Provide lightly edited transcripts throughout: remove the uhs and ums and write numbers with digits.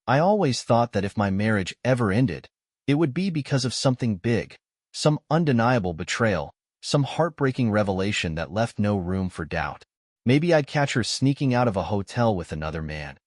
I always thought that if my marriage ever ended, it would be because of something big, some undeniable betrayal, some heartbreaking revelation that left no room for doubt. Maybe I'd catch her sneaking out of a hotel with another man.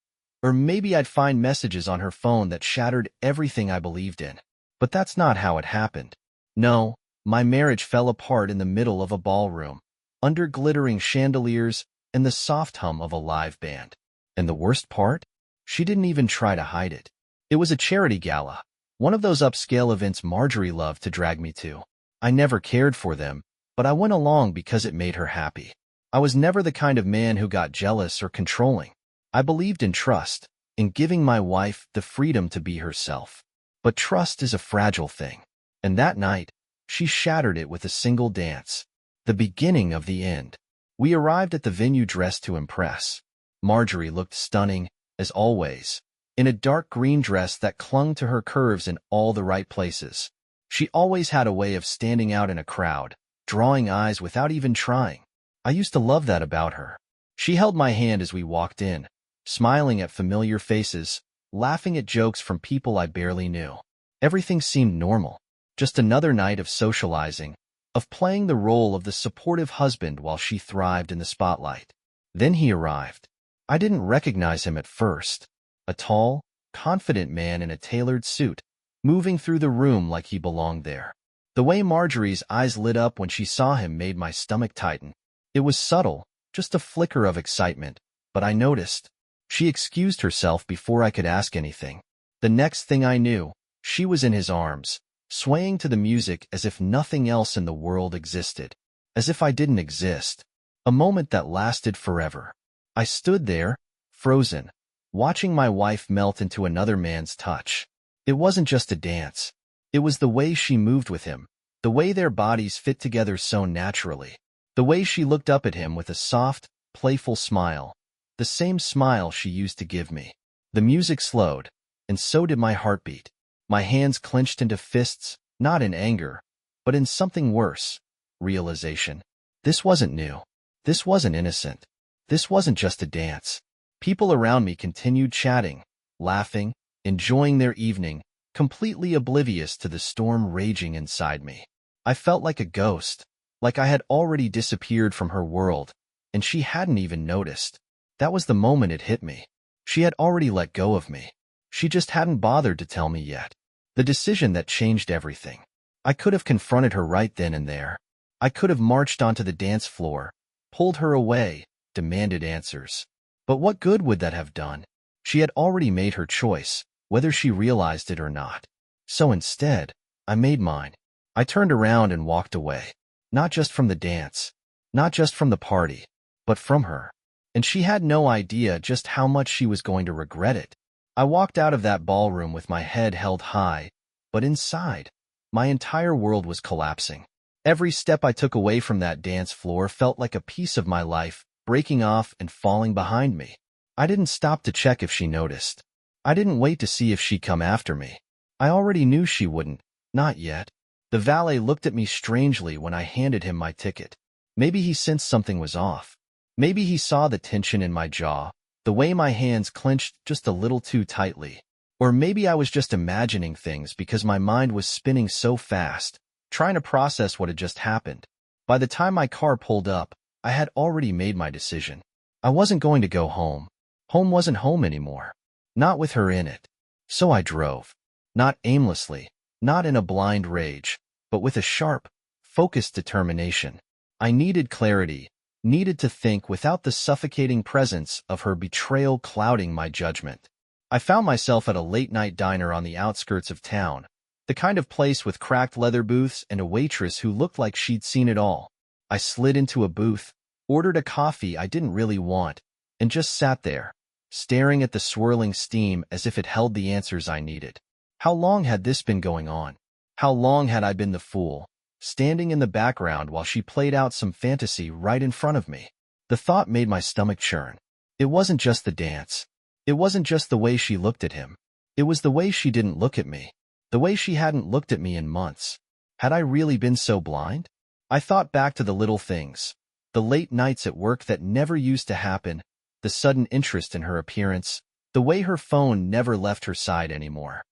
Or maybe I'd find messages on her phone that shattered everything I believed in. But that's not how it happened. No, my marriage fell apart in the middle of a ballroom, under glittering chandeliers and the soft hum of a live band. And the worst part? She didn't even try to hide it. It was a charity gala, one of those upscale events Marjorie loved to drag me to. I never cared for them, but I went along because it made her happy. I was never the kind of man who got jealous or controlling. I believed in trust, in giving my wife the freedom to be herself. But trust is a fragile thing. And that night, she shattered it with a single dance. The beginning of the end. We arrived at the venue dressed to impress. Marjorie looked stunning, as always, in a dark green dress that clung to her curves in all the right places. She always had a way of standing out in a crowd, drawing eyes without even trying. I used to love that about her. She held my hand as we walked in, smiling at familiar faces, laughing at jokes from people I barely knew. Everything seemed normal, just another night of socializing, of playing the role of the supportive husband while she thrived in the spotlight. Then he arrived. I didn't recognize him at first. A tall, confident man in a tailored suit, moving through the room like he belonged there. The way Marjorie's eyes lit up when she saw him made my stomach tighten. It was subtle, just a flicker of excitement, but I noticed. She excused herself before I could ask anything. The next thing I knew, she was in his arms, swaying to the music as if nothing else in the world existed, as if I didn't exist. A moment that lasted forever. I stood there, frozen, watching my wife melt into another man's touch. It wasn't just a dance. It was the way she moved with him, the way their bodies fit together so naturally, the way she looked up at him with a soft, playful smile, the same smile she used to give me. The music slowed, and so did my heartbeat. My hands clenched into fists, not in anger, but in something worse, realization. This wasn't new. This wasn't innocent. This wasn't just a dance. People around me continued chatting, laughing, enjoying their evening, completely oblivious to the storm raging inside me. I felt like a ghost, like I had already disappeared from her world, and she hadn't even noticed. That was the moment it hit me. She had already let go of me. She just hadn't bothered to tell me yet. The decision that changed everything. I could have confronted her right then and there. I could have marched onto the dance floor, pulled her away, demanded answers. But what good would that have done? She had already made her choice, whether she realized it or not. So instead, I made mine. I turned around and walked away. Not just from the dance, not just from the party, but from her. And she had no idea just how much she was going to regret it. I walked out of that ballroom with my head held high, but inside, my entire world was collapsing. Every step I took away from that dance floor felt like a piece of my life breaking off and falling behind me. I didn't stop to check if she noticed. I didn't wait to see if she'd come after me. I already knew she wouldn't, not yet. The valet looked at me strangely when I handed him my ticket. Maybe he sensed something was off. Maybe he saw the tension in my jaw, the way my hands clenched just a little too tightly. Or maybe I was just imagining things because my mind was spinning so fast, trying to process what had just happened. By the time my car pulled up, I had already made my decision. I wasn't going to go home. Home wasn't home anymore. Not with her in it. So I drove. Not aimlessly, not in a blind rage, but with a sharp, focused determination. I needed clarity, needed to think without the suffocating presence of her betrayal clouding my judgment. I found myself at a late-night diner on the outskirts of town, the kind of place with cracked leather booths and a waitress who looked like she'd seen it all. I slid into a booth, ordered a coffee I didn't really want, and just sat there, staring at the swirling steam as if it held the answers I needed. How long had this been going on? How long had I been the fool, standing in the background while she played out some fantasy right in front of me? The thought made my stomach churn. It wasn't just the dance. It wasn't just the way she looked at him. It was the way she didn't look at me. The way she hadn't looked at me in months. Had I really been so blind? I thought back to the little things. The late nights at work that never used to happen. The sudden interest in her appearance. The way her phone never left her side anymore.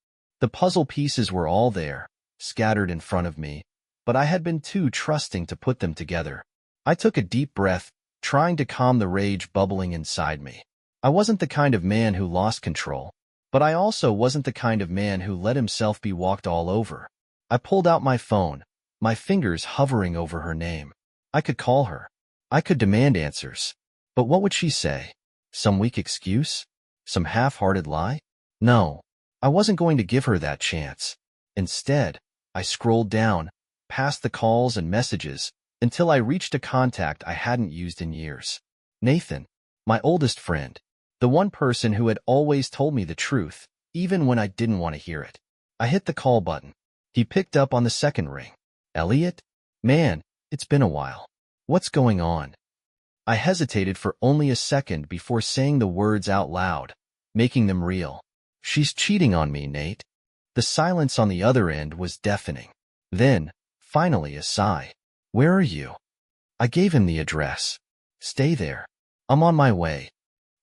The puzzle pieces were all there, scattered in front of me, but I had been too trusting to put them together. I took a deep breath, trying to calm the rage bubbling inside me. I wasn't the kind of man who lost control, but I also wasn't the kind of man who let himself be walked all over. I pulled out my phone, my fingers hovering over her name. I could call her. I could demand answers. But what would she say? Some weak excuse? Some half-hearted lie? No, I wasn't going to give her that chance. Instead, I scrolled down, past the calls and messages, until I reached a contact I hadn't used in years. Nathan, my oldest friend, the one person who had always told me the truth, even when I didn't want to hear it. I hit the call button. He picked up on the second ring. Elliot? Man, it's been a while. What's going on? I hesitated for only a second before saying the words out loud, making them real. She's cheating on me, Nate. The silence on the other end was deafening. Then, finally, a sigh. Where are you? I gave him the address. Stay there. I'm on my way.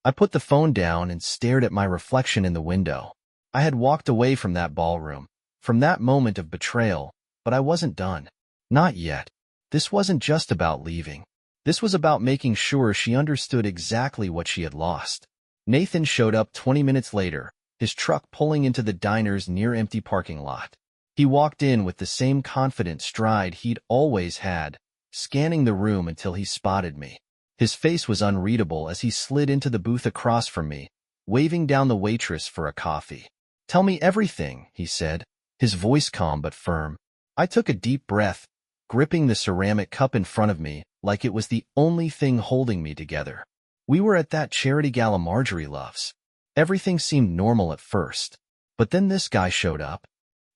I put the phone down and stared at my reflection in the window. I had walked away from that ballroom, from that moment of betrayal, but I wasn't done. Not yet. This wasn't just about leaving. This was about making sure she understood exactly what she had lost. Nathan showed up 20 minutes later, his truck pulling into the diner's near-empty parking lot. He walked in with the same confident stride he'd always had, scanning the room until he spotted me. His face was unreadable as he slid into the booth across from me, waving down the waitress for a coffee. "Tell me everything," he said, his voice calm but firm. I took a deep breath, gripping the ceramic cup in front of me like it was the only thing holding me together. We were at that charity gala Marjorie loves. Everything seemed normal at first, but then this guy showed up.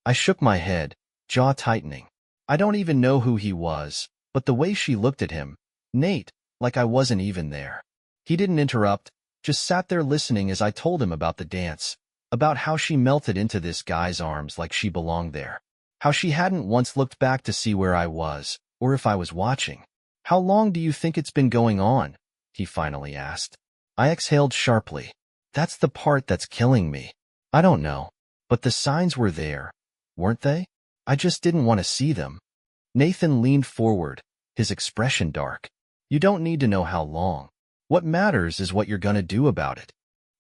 I shook my head, jaw tightening. I don't even know who he was, but the way she looked at him, Nate, like I wasn't even there. He didn't interrupt, just sat there listening as I told him about the dance, about how she melted into this guy's arms like she belonged there, how she hadn't once looked back to see where I was, or if I was watching. "How long do you think it's been going on?" he finally asked. I exhaled sharply. That's the part that's killing me. I don't know, but the signs were there, weren't they? I just didn't want to see them. Nathan leaned forward, his expression dark. "You don't need to know how long. What matters is what you're gonna do about it."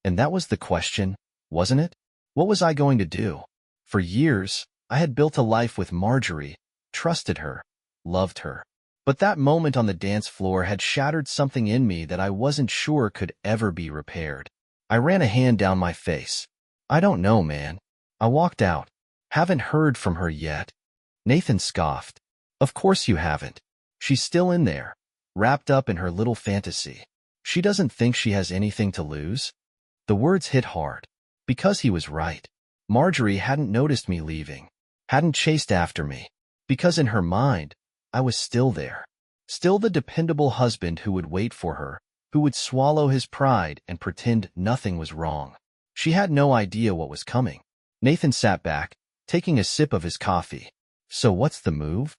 And that was the question, wasn't it? What was I going to do? For years, I had built a life with Marjorie, trusted her, loved her. But that moment on the dance floor had shattered something in me that I wasn't sure could ever be repaired. I ran a hand down my face. "I don't know, man." I walked out. "Haven't heard from her yet?" Nathan scoffed. "Of course you haven't. She's still in there, wrapped up in her little fantasy. She doesn't think she has anything to lose." The words hit hard. Because he was right. Marjorie hadn't noticed me leaving, hadn't chased after me. Because in her mind, I was still there. Still the dependable husband who would wait for her, who would swallow his pride and pretend nothing was wrong. She had no idea what was coming. Nathan sat back, taking a sip of his coffee. "So what's the move?"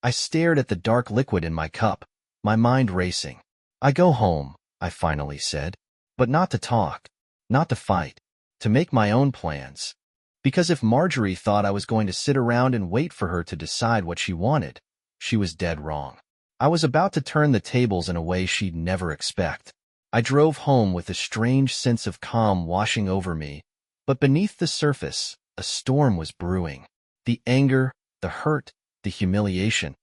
I stared at the dark liquid in my cup, my mind racing. "I go home," I finally said. "But not to talk, not to fight, to make my own plans." Because if Marjorie thought I was going to sit around and wait for her to decide what she wanted, she was dead wrong. I was about to turn the tables in a way she'd never expect. I drove home with a strange sense of calm washing over me, but beneath the surface, a storm was brewing. The anger, the hurt, the humiliation.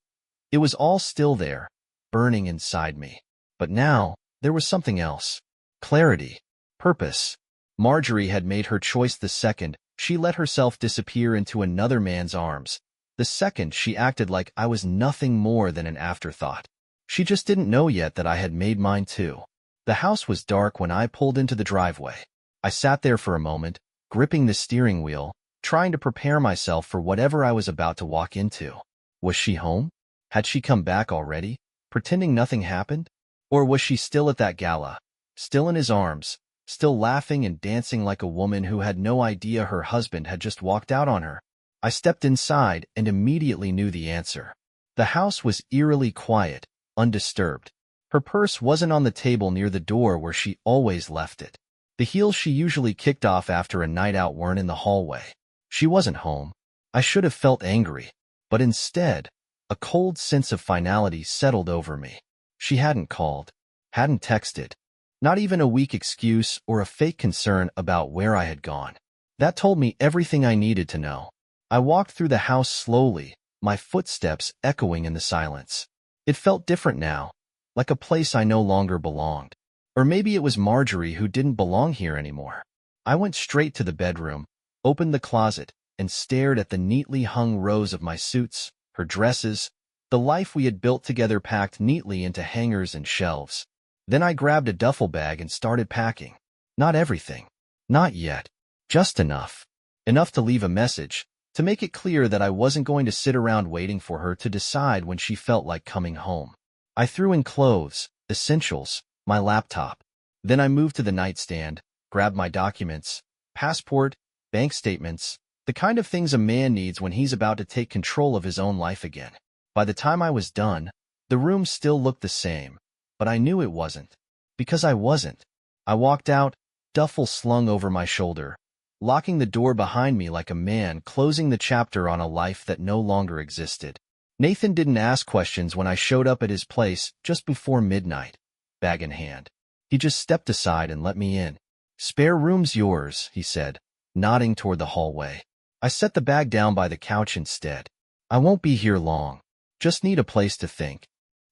It was all still there, burning inside me. But now, there was something else. Clarity. Purpose. Marjorie had made her choice the second she let herself disappear into another man's arms. The second she acted like I was nothing more than an afterthought. She just didn't know yet that I had made mine too. The house was dark when I pulled into the driveway. I sat there for a moment, gripping the steering wheel, trying to prepare myself for whatever I was about to walk into. Was she home? Had she come back already, pretending nothing happened? Or was she still at that gala, still in his arms, still laughing and dancing like a woman who had no idea her husband had just walked out on her? I stepped inside and immediately knew the answer. The house was eerily quiet, undisturbed. Her purse wasn't on the table near the door where she always left it. The heels she usually kicked off after a night out weren't in the hallway. She wasn't home. I should have felt angry, but instead, a cold sense of finality settled over me. She hadn't called, hadn't texted, not even a weak excuse or a fake concern about where I had gone. That told me everything I needed to know. I walked through the house slowly, my footsteps echoing in the silence. It felt different now, like a place I no longer belonged. Or maybe it was Marjorie who didn't belong here anymore. I went straight to the bedroom, opened the closet, and stared at the neatly hung rows of my suits, her dresses, the life we had built together packed neatly into hangers and shelves. Then I grabbed a duffel bag and started packing. Not everything. Not yet. Just enough. Enough to leave a message, to make it clear that I wasn't going to sit around waiting for her to decide when she felt like coming home. I threw in clothes, essentials, my laptop. Then I moved to the nightstand, grabbed my documents, passport, bank statements, the kind of things a man needs when he's about to take control of his own life again. By the time I was done, the room still looked the same, but I knew it wasn't. Because I wasn't. I walked out, duffel slung over my shoulder, locking the door behind me like a man closing the chapter on a life that no longer existed. Nathan didn't ask questions when I showed up at his place just before midnight, bag in hand. He just stepped aside and let me in. "Spare room's yours," he said, nodding toward the hallway. I set the bag down by the couch instead. "I won't be here long. Just need a place to think."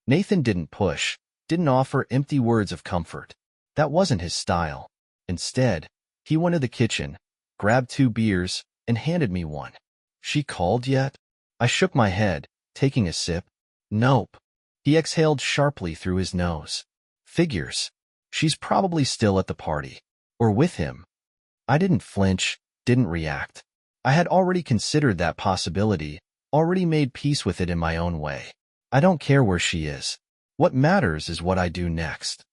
Nathan didn't push, didn't offer empty words of comfort. That wasn't his style. Instead, he went to the kitchen, grabbed 2 beers, and handed me one. "She called yet?" I shook my head, taking a sip. "Nope." He exhaled sharply through his nose. "Figures. She's probably still at the party. Or with him." I didn't flinch, didn't react. I had already considered that possibility, already made peace with it in my own way. I don't care where she is. What matters is what I do next.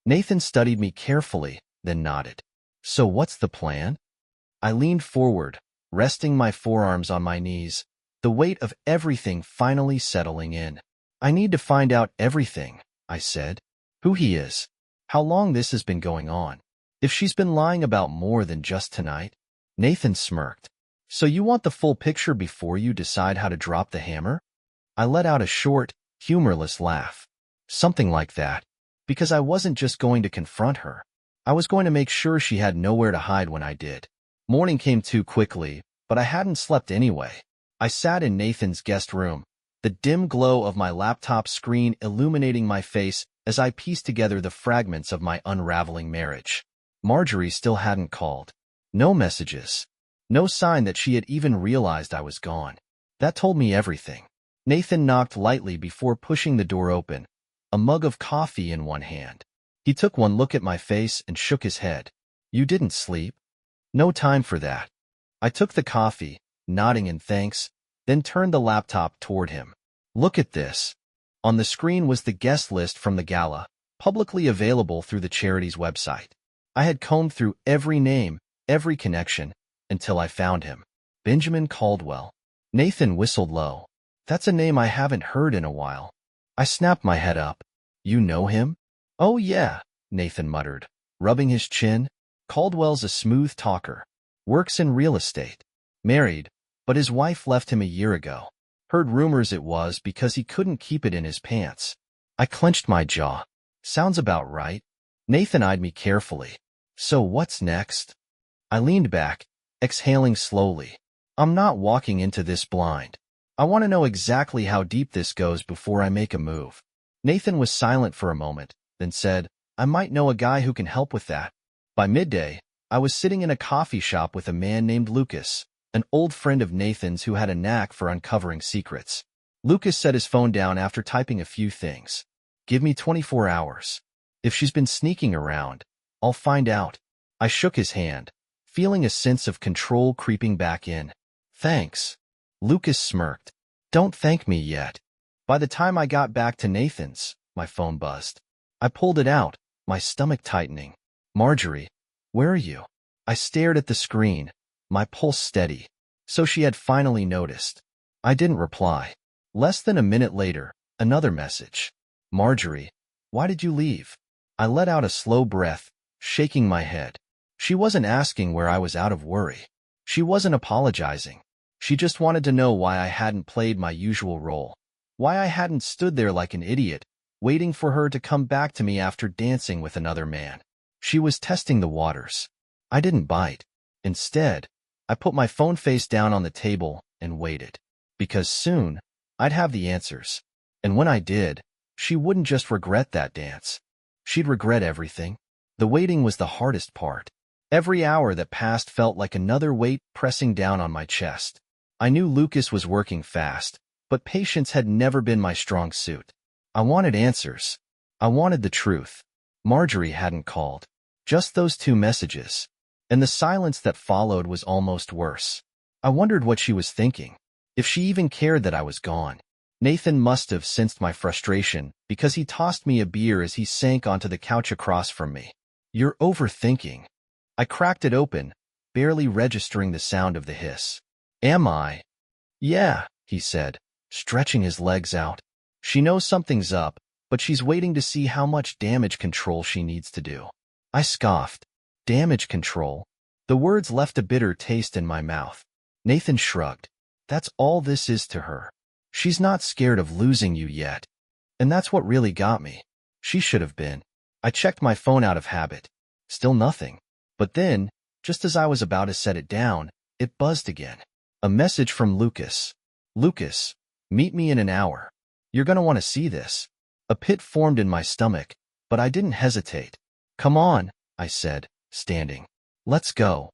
Nathan studied me carefully, then nodded. "So what's the plan?" I leaned forward, resting my forearms on my knees, the weight of everything finally settling in. "I need to find out everything," I said. "Who he is, how long this has been going on, if she's been lying about more than just tonight." Nathan smirked. "So you want the full picture before you decide how to drop the hammer?" I let out a short, humorless laugh. Something like that. Because I wasn't just going to confront her. I was going to make sure she had nowhere to hide when I did. Morning came too quickly, but I hadn't slept anyway. I sat in Nathan's guest room, the dim glow of my laptop screen illuminating my face as I pieced together the fragments of my unraveling marriage. Marjorie still hadn't called. No messages. No sign that she had even realized I was gone. That told me everything. Nathan knocked lightly before pushing the door open, a mug of coffee in one hand. He took one look at my face and shook his head. "You didn't sleep?" "No time for that." I took the coffee, nodding in thanks, then turned the laptop toward him. "Look at this." On the screen was the guest list from the gala, publicly available through the charity's website. I had combed through every name, every connection, until I found him. Benjamin Caldwell. Nathan whistled low. "That's a name I haven't heard in a while." I snapped my head up. "You know him?" "Oh yeah," Nathan muttered, rubbing his chin. "Caldwell's a smooth talker. Works in real estate. Married, but his wife left him a year ago. Heard rumors it was because he couldn't keep it in his pants." I clenched my jaw. "Sounds about right." Nathan eyed me carefully. "So what's next?" I leaned back, exhaling slowly. "I'm not walking into this blind. I want to know exactly how deep this goes before I make a move." Nathan was silent for a moment, then said, "I might know a guy who can help with that." By midday, I was sitting in a coffee shop with a man named Lucas, an old friend of Nathan's who had a knack for uncovering secrets. Lucas set his phone down after typing a few things. "Give me 24 hours. If she's been sneaking around, I'll find out." I shook his hand, feeling a sense of control creeping back in. "Thanks." Lucas smirked. "Don't thank me yet." By the time I got back to Nathan's, my phone buzzed. I pulled it out, my stomach tightening. "Marjorie, where are you?" I stared at the screen, my pulse steady. So she had finally noticed. I didn't reply. Less than a minute later, another message. "Marjorie, why did you leave?" I let out a slow breath, shaking my head. She wasn't asking where I was out of worry. She wasn't apologizing. She just wanted to know why I hadn't played my usual role, why I hadn't stood there like an idiot, waiting for her to come back to me after dancing with another man. She was testing the waters. I didn't bite. Instead, I put my phone face down on the table and waited. Because soon, I'd have the answers. And when I did, she wouldn't just regret that dance. She'd regret everything. The waiting was the hardest part. Every hour that passed felt like another weight pressing down on my chest. I knew Lucas was working fast, but patience had never been my strong suit. I wanted answers. I wanted the truth. Marjorie hadn't called. Just those 2 messages. And the silence that followed was almost worse. I wondered what she was thinking. If she even cared that I was gone. Nathan must have sensed my frustration because he tossed me a beer as he sank onto the couch across from me. "You're overthinking." I cracked it open, barely registering the sound of the hiss. "Am I?" "Yeah," he said, stretching his legs out. She knows something's up, but she's waiting to see how much damage control she needs to do. I scoffed. Damage control? The words left a bitter taste in my mouth. Nathan shrugged. That's all this is to her. She's not scared of losing you yet. And that's what really got me. She should have been. I checked my phone out of habit. Still nothing. But then, just as I was about to set it down, it buzzed again. A message from Lucas. "Lucas, meet me in an hour. You're gonna want to see this." A pit formed in my stomach, but I didn't hesitate. "Come on," I said, standing. "Let's go."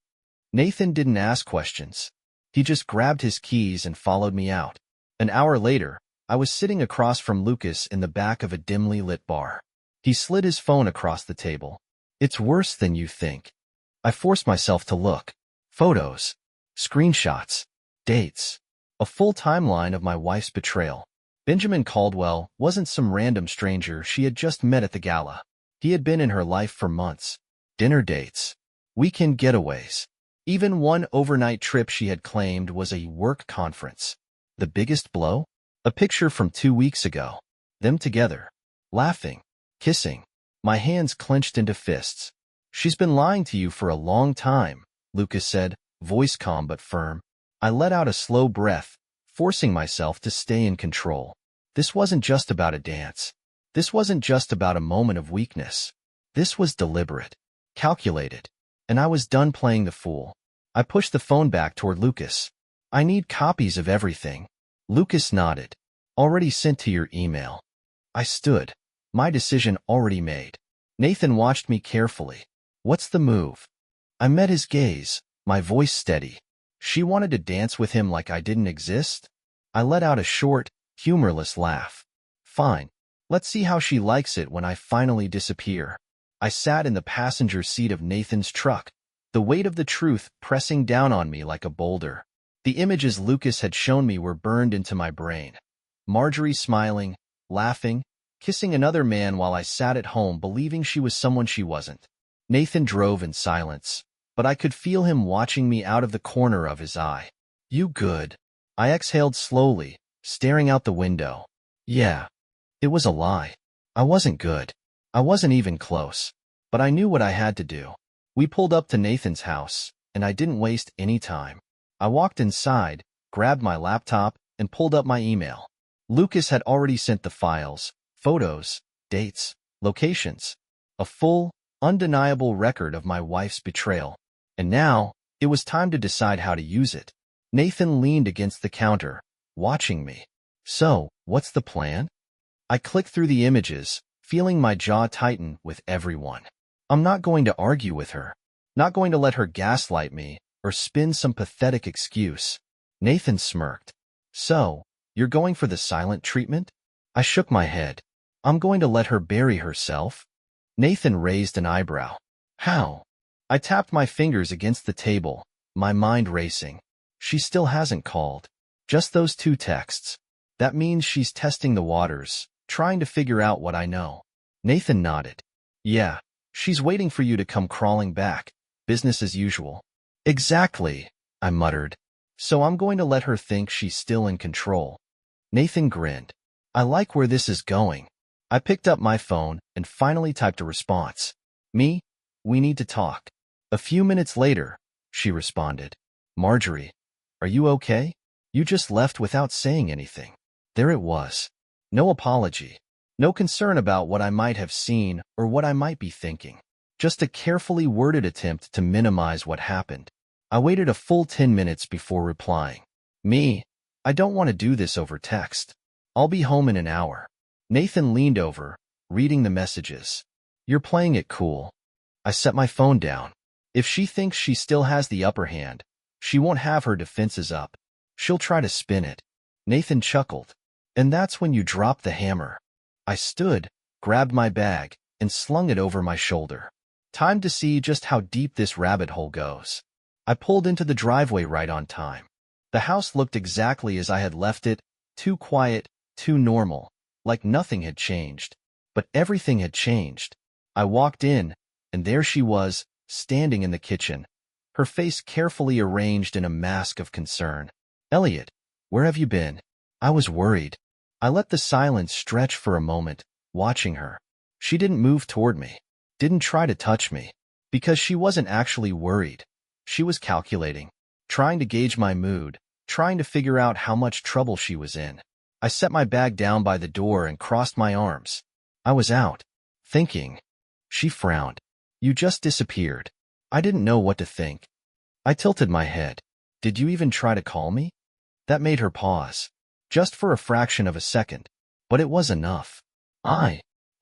Nathan didn't ask questions. He just grabbed his keys and followed me out. An hour later, I was sitting across from Lucas in the back of a dimly lit bar. He slid his phone across the table. "It's worse than you think." I forced myself to look. Photos. Screenshots. Dates. A full timeline of my wife's betrayal. Benjamin Caldwell wasn't some random stranger she had just met at the gala. He had been in her life for months. Dinner dates. Weekend getaways. Even one overnight trip she had claimed was a work conference. The biggest blow? A picture from 2 weeks ago. Them together. Laughing. Kissing. My hands clenched into fists. "She's been lying to you for a long time," Lucas said, voice calm but firm. I let out a slow breath, forcing myself to stay in control. This wasn't just about a dance. This wasn't just about a moment of weakness. This was deliberate. Calculated. And I was done playing the fool. I pushed the phone back toward Lucas. "I need copies of everything." Lucas nodded. "Already sent to your email." I stood. My decision already made. Nathan watched me carefully. "What's the move?" I met his gaze, my voice steady. She wanted to dance with him like I didn't exist? I let out a short, humorless laugh. "Fine. Let's see how she likes it when I finally disappear." I sat in the passenger seat of Nathan's truck, the weight of the truth pressing down on me like a boulder. The images Lucas had shown me were burned into my brain. Marjorie smiling, laughing, kissing another man while I sat at home believing she was someone she wasn't. Nathan drove in silence, but I could feel him watching me out of the corner of his eye. "You good?" I exhaled slowly, staring out the window. Yeah. It was a lie. I wasn't good. I wasn't even close. But I knew what I had to do. We pulled up to Nathan's house, and I didn't waste any time. I walked inside, grabbed my laptop, and pulled up my email. Lucas had already sent the files, photos, dates, locations. A full, undeniable record of my wife's betrayal. And now, it was time to decide how to use it. Nathan leaned against the counter, watching me. "So, what's the plan?" I clicked through the images, feeling my jaw tighten with every one. I'm not going to argue with her. Not going to let her gaslight me or spin some pathetic excuse. Nathan smirked. "So, you're going for the silent treatment?" I shook my head. "I'm going to let her bury herself?" Nathan raised an eyebrow. "How?" I tapped my fingers against the table, my mind racing. She still hasn't called. Just those 2 texts. That means she's testing the waters, trying to figure out what I know. Nathan nodded. "Yeah, she's waiting for you to come crawling back. Business as usual." "Exactly," I muttered. "So I'm going to let her think she's still in control." Nathan grinned. "I like where this is going." I picked up my phone and finally typed a response. "Me? We need to talk." A few minutes later, she responded. Marjorie, are you okay? You just left without saying anything. There it was. No apology. No concern about what I might have seen or what I might be thinking. Just a carefully worded attempt to minimize what happened. I waited a full 10 minutes before replying. I don't want to do this over text. I'll be home in an hour. Nathan leaned over, reading the messages. You're playing it cool. I set my phone down. If she thinks she still has the upper hand, she won't have her defenses up. She'll try to spin it. Nathan chuckled. And that's when you drop the hammer. I stood, grabbed my bag, and slung it over my shoulder. Time to see just how deep this rabbit hole goes. I pulled into the driveway right on time. The house looked exactly as I had left it, too quiet, too normal, like nothing had changed. But everything had changed. I walked in, and there she was, standing in the kitchen, her face carefully arranged in a mask of concern. Elliot, where have you been? I was worried. I let the silence stretch for a moment, watching her. She didn't move toward me, didn't try to touch me, because she wasn't actually worried. She was calculating, trying to gauge my mood, trying to figure out how much trouble she was in. I set my bag down by the door and crossed my arms. I was out, thinking. She frowned. You just disappeared. I didn't know what to think. I tilted my head. Did you even try to call me? That made her pause. Just for a fraction of a second. But it was enough.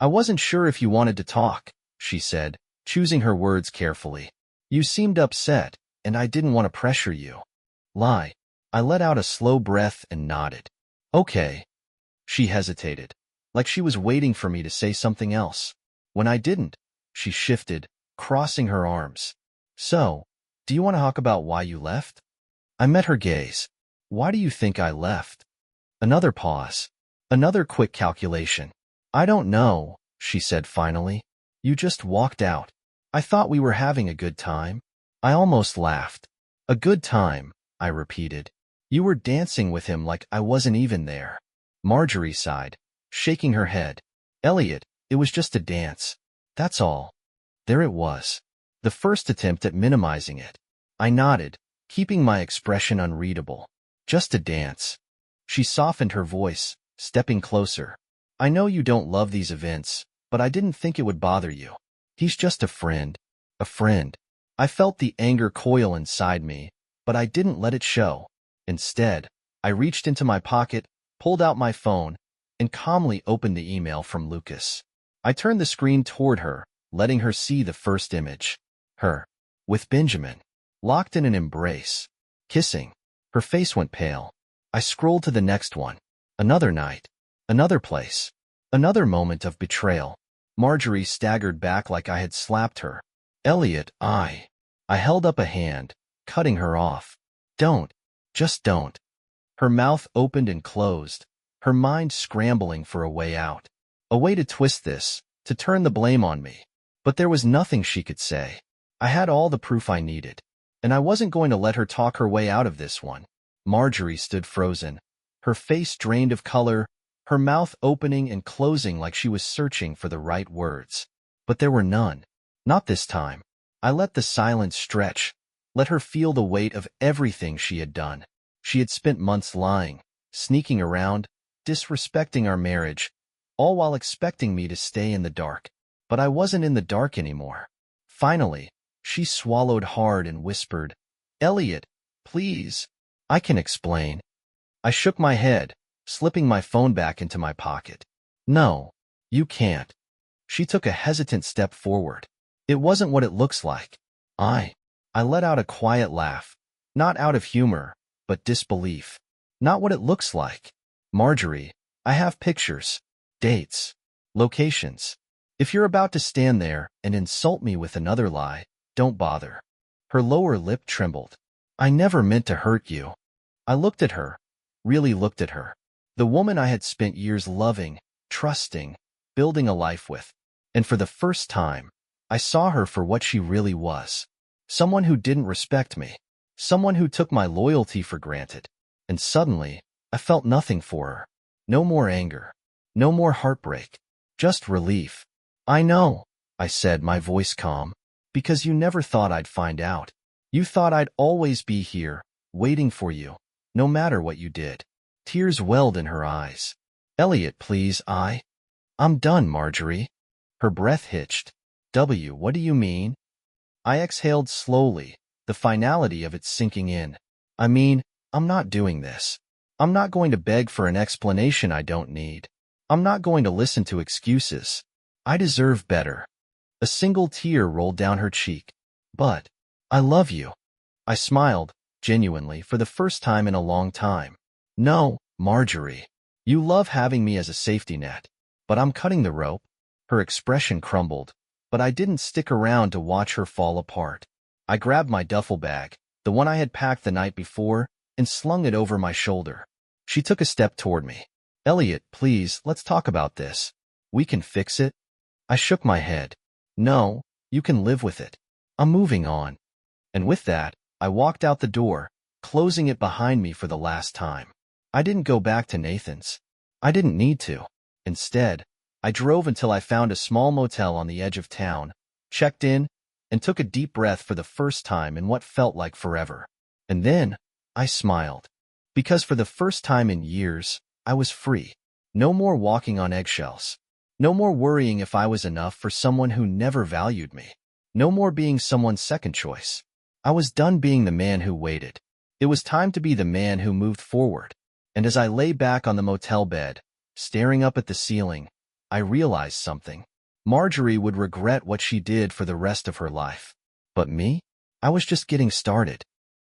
I wasn't sure if you wanted to talk, she said, choosing her words carefully. You seemed upset, and I didn't want to pressure you. Lie. I let out a slow breath and nodded. Okay. She hesitated, like she was waiting for me to say something else. When I didn't, she shifted, crossing her arms. So, do you want to talk about why you left? I met her gaze. Why do you think I left? Another pause. Another quick calculation. I don't know, she said finally. You just walked out. I thought we were having a good time. I almost laughed. A good time, I repeated. You were dancing with him like I wasn't even there. Marjorie sighed, shaking her head. Elliot, it was just a dance. That's all. There it was. The first attempt at minimizing it. I nodded, keeping my expression unreadable. Just a dance. She softened her voice, stepping closer. I know you don't love these events, but I didn't think it would bother you. He's just a friend. A friend. I felt the anger coil inside me, but I didn't let it show. Instead, I reached into my pocket, pulled out my phone, and calmly opened the email from Lucas. I turned the screen toward her, letting her see the first image. Her, with Benjamin, locked in an embrace, kissing. Her face went pale. I scrolled to the next one. Another night. Another place. Another moment of betrayal. Marjorie staggered back like I had slapped her. Elliot, I held up a hand, cutting her off. Don't. Just don't. Her mouth opened and closed, her mind scrambling for a way out. A way to twist this, to turn the blame on me. But there was nothing she could say. I had all the proof I needed, and I wasn't going to let her talk her way out of this one. Marjorie stood frozen, her face drained of color, her mouth opening and closing like she was searching for the right words. But there were none. Not this time. I let the silence stretch, let her feel the weight of everything she had done. She had spent months lying, sneaking around, disrespecting our marriage, all while expecting me to stay in the dark. But I wasn't in the dark anymore. Finally, she swallowed hard and whispered, Elliot, please. I can explain. I shook my head, slipping my phone back into my pocket. No, you can't. She took a hesitant step forward. It wasn't what it looks like. I let out a quiet laugh, not out of humor, but disbelief. Not what it looks like. Marjorie, I have pictures, dates, locations. If you're about to stand there and insult me with another lie, don't bother. Her lower lip trembled. I never meant to hurt you. I looked at her, really looked at her. The woman I had spent years loving, trusting, building a life with. And for the first time, I saw her for what she really was. Someone who didn't respect me. Someone who took my loyalty for granted. And suddenly, I felt nothing for her. No more anger. No more heartbreak. Just relief. I know, I said, my voice calm. Because you never thought I'd find out. You thought I'd always be here, waiting for you, no matter what you did. Tears welled in her eyes. Elliot, please, I'm done, Marjorie. Her breath hitched. What do you mean? I exhaled slowly, the finality of it sinking in. I mean, I'm not doing this. I'm not going to beg for an explanation I don't need. I'm not going to listen to excuses. I deserve better. A single tear rolled down her cheek. But I love you. I smiled, genuinely, for the first time in a long time. No, Marjorie. You love having me as a safety net. But I'm cutting the rope. Her expression crumbled, but I didn't stick around to watch her fall apart. I grabbed my duffel bag, the one I had packed the night before, and slung it over my shoulder. She took a step toward me. Elliot, please, let's talk about this. We can fix it. I shook my head. No, you can live with it. I'm moving on. And with that, I walked out the door, closing it behind me for the last time. I didn't go back to Nathan's. I didn't need to. Instead, I drove until I found a small motel on the edge of town, checked in, and took a deep breath for the first time in what felt like forever. And then, I smiled. Because for the first time in years, I was free. No more walking on eggshells. No more worrying if I was enough for someone who never valued me. No more being someone's second choice. I was done being the man who waited. It was time to be the man who moved forward. And as I lay back on the motel bed, staring up at the ceiling, I realized something. Marjorie would regret what she did for the rest of her life. But me? I was just getting started.